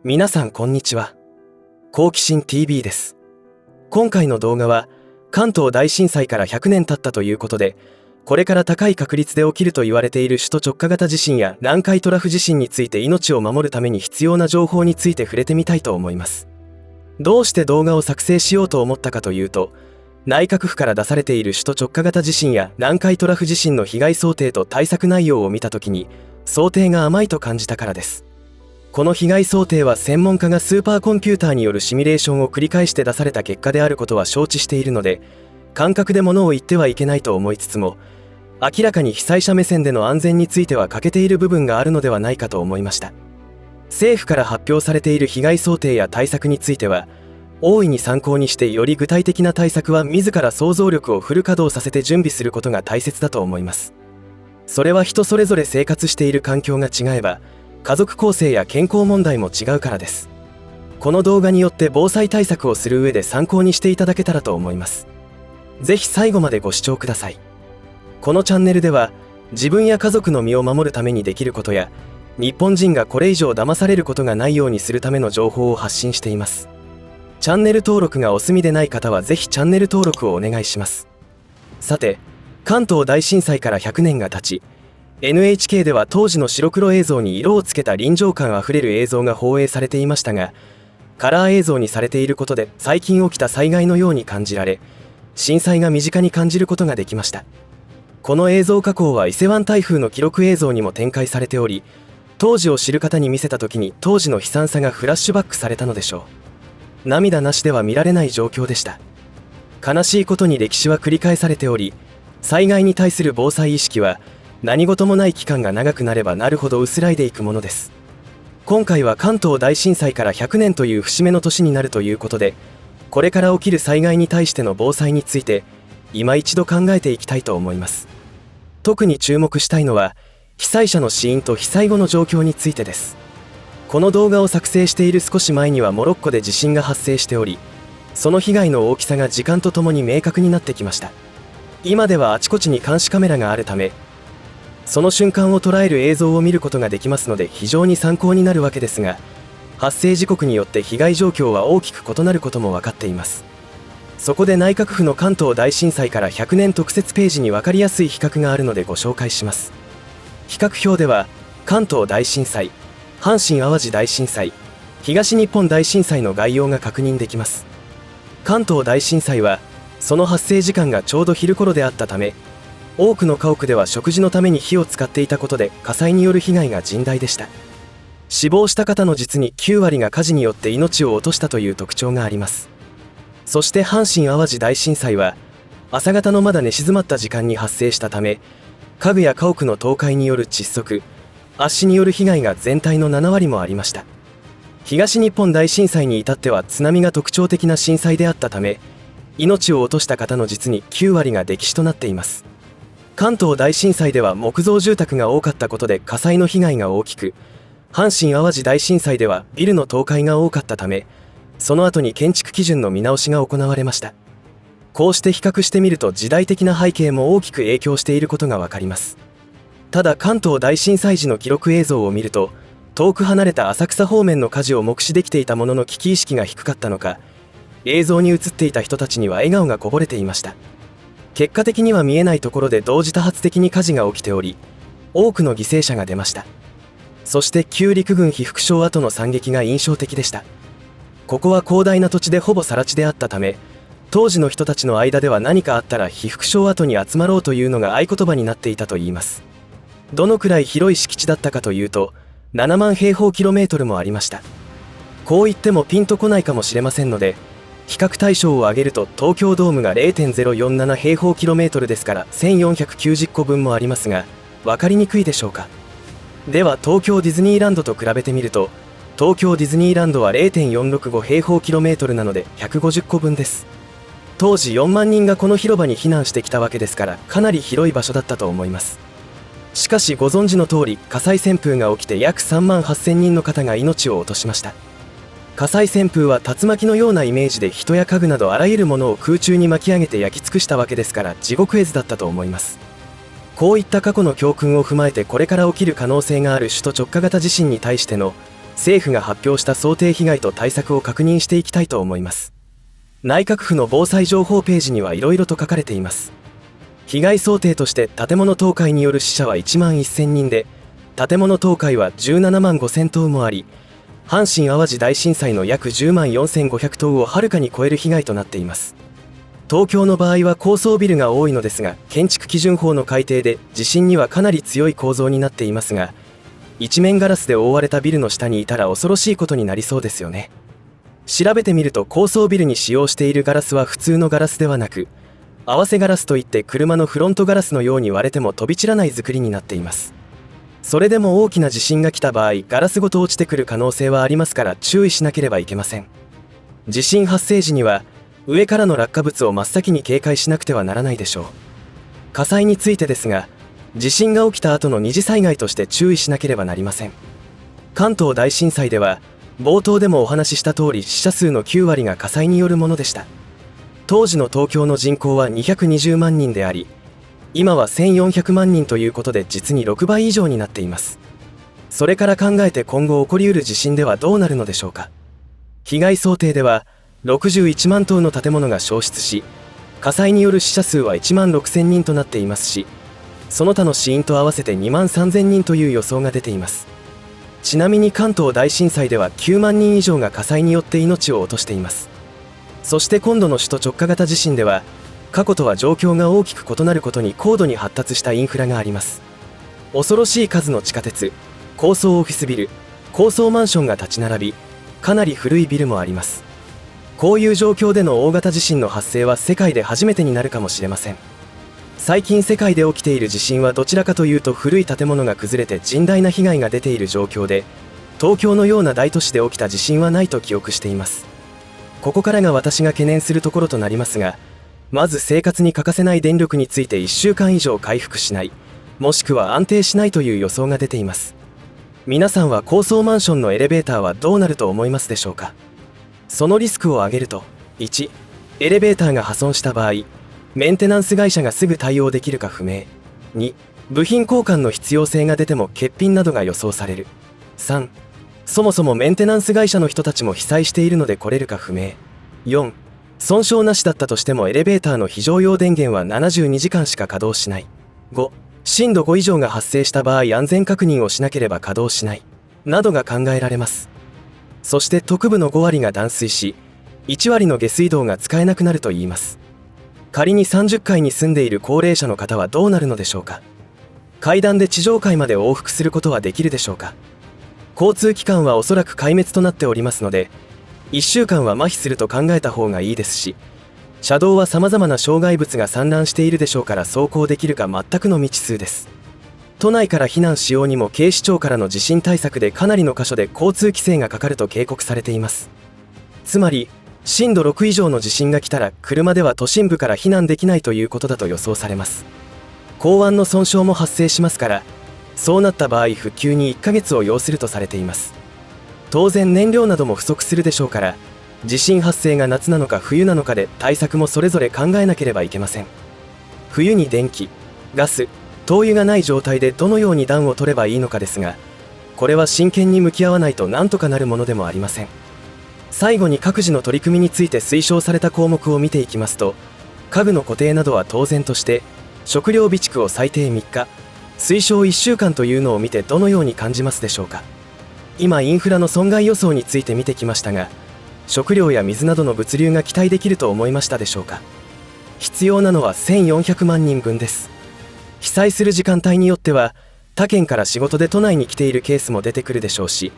皆さんこんにちは。好奇心 TV です。今回の動画は関東大震災から100年経ったということで、これから高い確率で起きると言われている首都直下型地震や南海トラフ地震について命を守るために必要な情報について触れてみたいと思います。どうして動画を作成しようと思ったかというと、内閣府から出されている首都直下型地震や南海トラフ地震の被害想定と対策内容を見たときに、想定が甘いと感じたからです。この被害想定は専門家がスーパーコンピューターによるシミュレーションを繰り返して出された結果であることは承知しているので、感覚で物を言ってはいけないと思いつつも、明らかに被災者目線での安全については欠けている部分があるのではないかと思いました。政府から発表されている被害想定や対策については、大いに参考にしてより具体的な対策は自ら想像力をフル稼働させて準備することが大切だと思います。それは人それぞれ生活している環境が違えば、家族構成や健康問題も違うからです。この動画によって防災対策をする上で参考にしていただけたらと思います。ぜひ最後までご視聴ください。このチャンネルでは、自分や家族の身を守るためにできることや、日本人がこれ以上騙されることがないようにするための情報を発信しています。チャンネル登録がお済みでない方はぜひチャンネル登録をお願いします。さて、関東大震災から100年が経ち、NHK では当時の白黒映像に色をつけた臨場感あふれる映像が放映されていましたが、カラー映像にされていることで最近起きた災害のように感じられ、震災が身近に感じることができました。この映像加工は伊勢湾台風の記録映像にも展開されており、当時を知る方に見せた時に当時の悲惨さがフラッシュバックされたのでしょう。涙なしでは見られない状況でした。悲しいことに歴史は繰り返されており、災害に対する防災意識は何事もない期間が長くなればなるほど薄らいでいくものです。今回は関東大震災から100年という節目の年になるということで、これから起きる災害に対しての防災について今一度考えていきたいと思います。特に注目したいのは被災者の死因と被災後の状況についてです。この動画を作成している少し前にはモロッコで地震が発生しており、その被害の大きさが時間とともに明確になってきました。今ではあちこちに監視カメラがあるため、その瞬間を捉える映像を見ることができますので非常に参考になるわけですが、発生時刻によって被害状況は大きく異なることも分かっています。そこで内閣府の関東大震災から100年特設ページに分かりやすい比較があるのでご紹介します。比較表では関東大震災、阪神・淡路大震災、東日本大震災の概要が確認できます。関東大震災はその発生時間がちょうど昼頃であったため、多くの家屋では食事のために火を使っていたことで火災による被害が甚大でした。死亡した方の実に9割が火事によって命を落としたという特徴があります。そして阪神・淡路大震災は朝方のまだ寝静まった時間に発生したため、家具や家屋の倒壊による窒息、圧死による被害が全体の7割もありました。東日本大震災に至っては津波が特徴的な震災であったため、命を落とした方の実に9割が溺死となっています。関東大震災では木造住宅が多かったことで火災の被害が大きく、阪神・淡路大震災ではビルの倒壊が多かったため、その後に建築基準の見直しが行われました。こうして比較してみると時代的な背景も大きく影響していることがわかります。ただ関東大震災時の記録映像を見ると、遠く離れた浅草方面の火事を目視できていたものの危機意識が低かったのか、映像に映っていた人たちには笑顔がこぼれていました。結果的には見えないところで同時多発的に火事が起きており、多くの犠牲者が出ました。そして旧陸軍被服廠跡の惨劇が印象的でした。ここは広大な土地でほぼ更地であったため、当時の人たちの間では何かあったら被服廠跡に集まろうというのが合言葉になっていたといいます。どのくらい広い敷地だったかというと、7万平方キロメートルもありました。こう言ってもピンとこないかもしれませんので、比較対象を挙げると東京ドームが 0.047 平方キロメートルですから1490個分もありますが、分かりにくいでしょうか。では東京ディズニーランドと比べてみると、東京ディズニーランドは 0.465 平方キロメートルなので150個分です。当時4万人がこの広場に避難してきたわけですから、かなり広い場所だったと思います。しかしご存知の通り、火災旋風が起きて約3万8000人の方が命を落としました。火災旋風は竜巻のようなイメージで人や家具などあらゆるものを空中に巻き上げて焼き尽くしたわけですから、地獄絵図だったと思います。こういった過去の教訓を踏まえて、これから起きる可能性がある首都直下型地震に対しての政府が発表した想定被害と対策を確認していきたいと思います。内閣府の防災情報ページにはいろいろと書かれています。被害想定として建物倒壊による死者は1万1000人で、建物倒壊は17万5000棟もあり、阪神・淡路大震災の約10万4500棟をはるかに超える被害となっています。東京の場合は高層ビルが多いのですが、建築基準法の改定で地震にはかなり強い構造になっていますが、一面ガラスで覆われたビルの下にいたら恐ろしいことになりそうですよね。調べてみると、高層ビルに使用しているガラスは普通のガラスではなく、合わせガラスといって車のフロントガラスのように割れても飛び散らない作りになっています。それでも大きな地震が来た場合、ガラスごと落ちてくる可能性はありますから注意しなければいけません。地震発生時には上からの落下物を真っ先に警戒しなくてはならないでしょう。火災についてですが、地震が起きた後の二次災害として注意しなければなりません。関東大震災では冒頭でもお話しした通り、死者数の9割が火災によるものでした。当時の東京の人口は220万人であり、今は1400万人ということで実に6倍以上になっています。それから考えて今後起こりうる地震ではどうなるのでしょうか。被害想定では61万棟の建物が焼失し、火災による死者数は1万6000人となっていますし、その他の死因と合わせて2万3000人という予想が出ています。ちなみに関東大震災では9万人以上が火災によって命を落としています。そして今度の首都直下型地震では、過去とは状況が大きく異なることに高度に発達したインフラがあります。恐ろしい数の地下鉄、高層オフィスビル、高層マンションが立ち並び、かなり古いビルもあります。こういう状況での大型地震の発生は世界で初めてになるかもしれません。最近世界で起きている地震はどちらかというと古い建物が崩れて甚大な被害が出ている状況で、東京のような大都市で起きた地震はないと記憶しています。ここからが私が懸念するところとなりますが、まず生活に欠かせない電力について1週間以上回復しない、もしくは安定しないという予想が出ています。皆さんは高層マンションのエレベーターはどうなると思いますでしょうか。そのリスクを挙げると、1、エレベーターが破損した場合、メンテナンス会社がすぐ対応できるか不明。2、部品交換の必要性が出ても欠品などが予想される。3、そもそもメンテナンス会社の人たちも被災しているので来れるか不明。4、損傷なしだったとしてもエレベーターの非常用電源は72時間しか稼働しない。5、震度5以上が発生した場合安全確認をしなければ稼働しない。などが考えられます。そして特部の5割が断水し、1割の下水道が使えなくなるといいます。仮に30階に住んでいる高齢者の方はどうなるのでしょうか。階段で地上階まで往復することはできるでしょうか。交通機関はおそらく壊滅となっておりますので、1週間は麻痺すると考えた方がいいですし、車道は様々な障害物が散乱しているでしょうから走行できるか全くの未知数です。都内から避難しようにも警視庁からの地震対策でかなりの箇所で交通規制がかかると警告されています。つまり震度6以上の地震が来たら車では都心部から避難できないということだと予想されます。港湾の損傷も発生しますから、そうなった場合復旧に1ヶ月を要するとされています。当然燃料なども不足するでしょうから、地震発生が夏なのか冬なのかで対策もそれぞれ考えなければいけません。冬に電気、ガス、灯油がない状態でどのように暖を取ればいいのかですが、これは真剣に向き合わないと何とかなるものでもありません。最後に各自の取り組みについて推奨された項目を見ていきますと、家具の固定などは当然として、食料備蓄を最低3日、推奨1週間というのを見てどのように感じますでしょうか。今インフラの損害予想について見てきましたが、食料や水などの物流が期待できると思いましたでしょうか。必要なのは1400万人分です。被災する時間帯によっては他県から仕事で都内に来ているケースも出てくるでしょうし、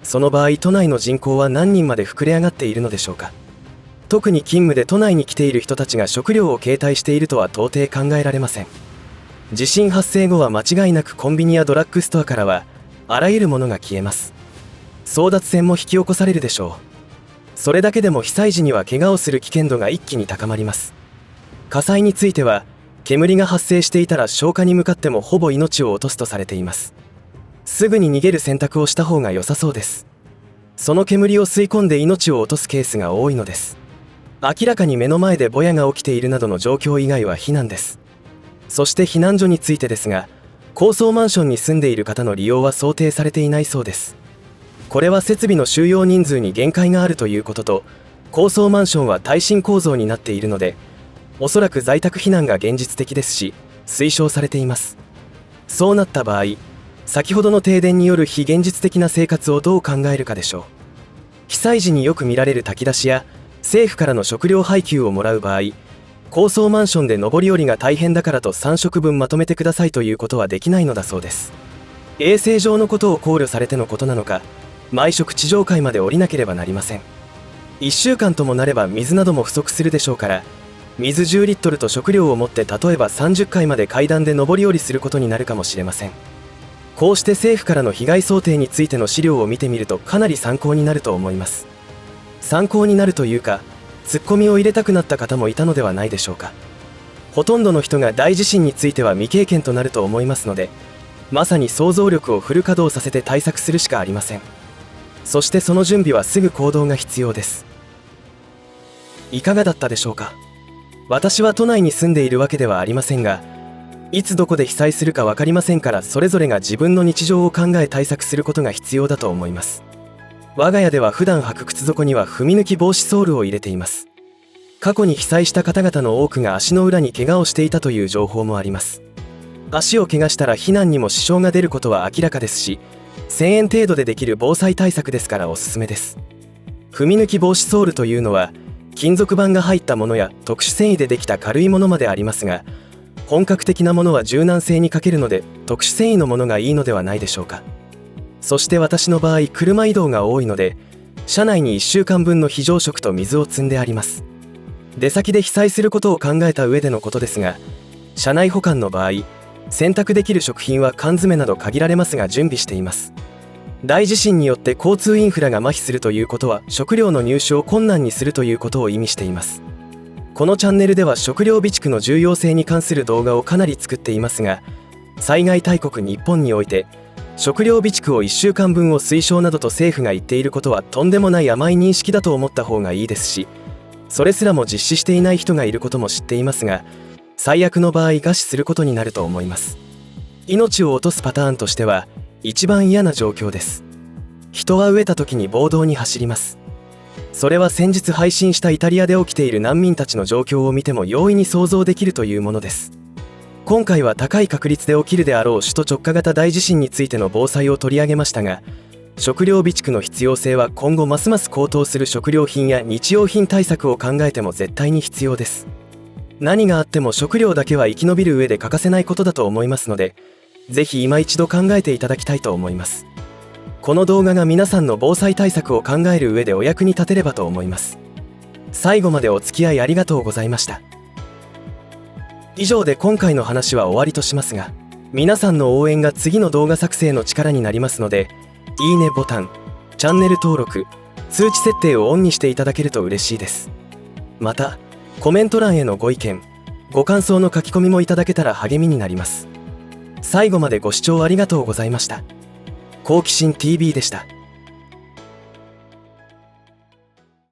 その場合都内の人口は何人まで膨れ上がっているのでしょうか。特に勤務で都内に来ている人たちが食料を携帯しているとは到底考えられません。地震発生後は間違いなくコンビニやドラッグストアからはあらゆるものが消えます。争奪戦も引き起こされるでしょう。それだけでも被災時には怪我をする危険度が一気に高まります。火災については煙が発生していたら消火に向かってもほぼ命を落とすとされています。すぐに逃げる選択をした方が良さそうです。その煙を吸い込んで命を落とすケースが多いのです。明らかに目の前でぼやが起きているなどの状況以外は避難です。そして避難所についてですが、高層マンションに住んでいる方の利用は想定されていないそうです。これは設備の収容人数に限界があるということと、高層マンションは耐震構造になっているので、おそらく在宅避難が現実的ですし、推奨されています。そうなった場合、先ほどの停電による非現実的な生活をどう考えるかでしょう。被災時によく見られる炊き出しや政府からの食料配給をもらう場合、高層マンションで上り下りが大変だからと3食分まとめてくださいということはできないのだそうです。衛生上のことを考慮されてのことなのか、毎食地上階まで降りなければなりません。1週間ともなれば水なども不足するでしょうから、水10リットルと食料を持って例えば30階まで階段で上り下りすることになるかもしれません。こうして政府からの被害想定についての資料を見てみるとかなり参考になると思います。参考になるというか、ツッコミを入れたくなった方もいたのではないでしょうか。ほとんどの人が大地震については未経験となると思いますので、まさに想像力をフル稼働させて対策するしかありません。そしてその準備はすぐ行動が必要です。いかがだったでしょうか。私は都内に住んでいるわけではありませんが、いつどこで被災するか分かりませんから、それぞれが自分の日常を考え対策することが必要だと思います。我が家では普段履く靴底には踏み抜き防止ソールを入れています。過去に被災した方々の多くが足の裏に怪我をしていたという情報もあります。足を怪我したら避難にも支障が出ることは明らかですし、1000円程度でできる防災対策ですからおすすめです。踏み抜き防止ソールというのは、金属板が入ったものや特殊繊維でできた軽いものまでありますが、本格的なものは柔軟性に欠けるので特殊繊維のものがいいのではないでしょうか。そして私の場合、車移動が多いので、車内に1週間分の非常食と水を積んであります。出先で被災することを考えた上でのことですが、車内保管の場合、選択できる食品は缶詰など限られますが準備しています。大地震によって交通インフラが麻痺するということは、食料の入手を困難にするということを意味しています。このチャンネルでは食料備蓄の重要性に関する動画をかなり作っていますが、災害大国日本において食料備蓄を1週間分を推奨などと政府が言っていることはとんでもない甘い認識だと思った方がいいですし、それすらも実施していない人がいることも知っていますが、最悪の場合餓死することになると思います。命を落とすパターンとしては一番嫌な状況です。人は飢えた時に暴動に走ります。それは先日配信したイタリアで起きている難民たちの状況を見ても容易に想像できるというものです。今回は高い確率で起きるであろう首都直下型大地震についての防災を取り上げましたが、食料備蓄の必要性は今後ますます高騰する食料品や日用品対策を考えても絶対に必要です。何があっても食料だけは生き延びる上で欠かせないことだと思いますので、ぜひ今一度考えていただきたいと思います。この動画が皆さんの防災対策を考える上でお役に立てればと思います。最後までお付き合いありがとうございました。以上で今回の話は終わりとしますが、皆さんの応援が次の動画作成の力になりますので、いいねボタン、チャンネル登録、通知設定をオンにしていただけると嬉しいです。また、コメント欄へのご意見、ご感想の書き込みもいただけたら励みになります。最後までご視聴ありがとうございました。好奇心 TV でした。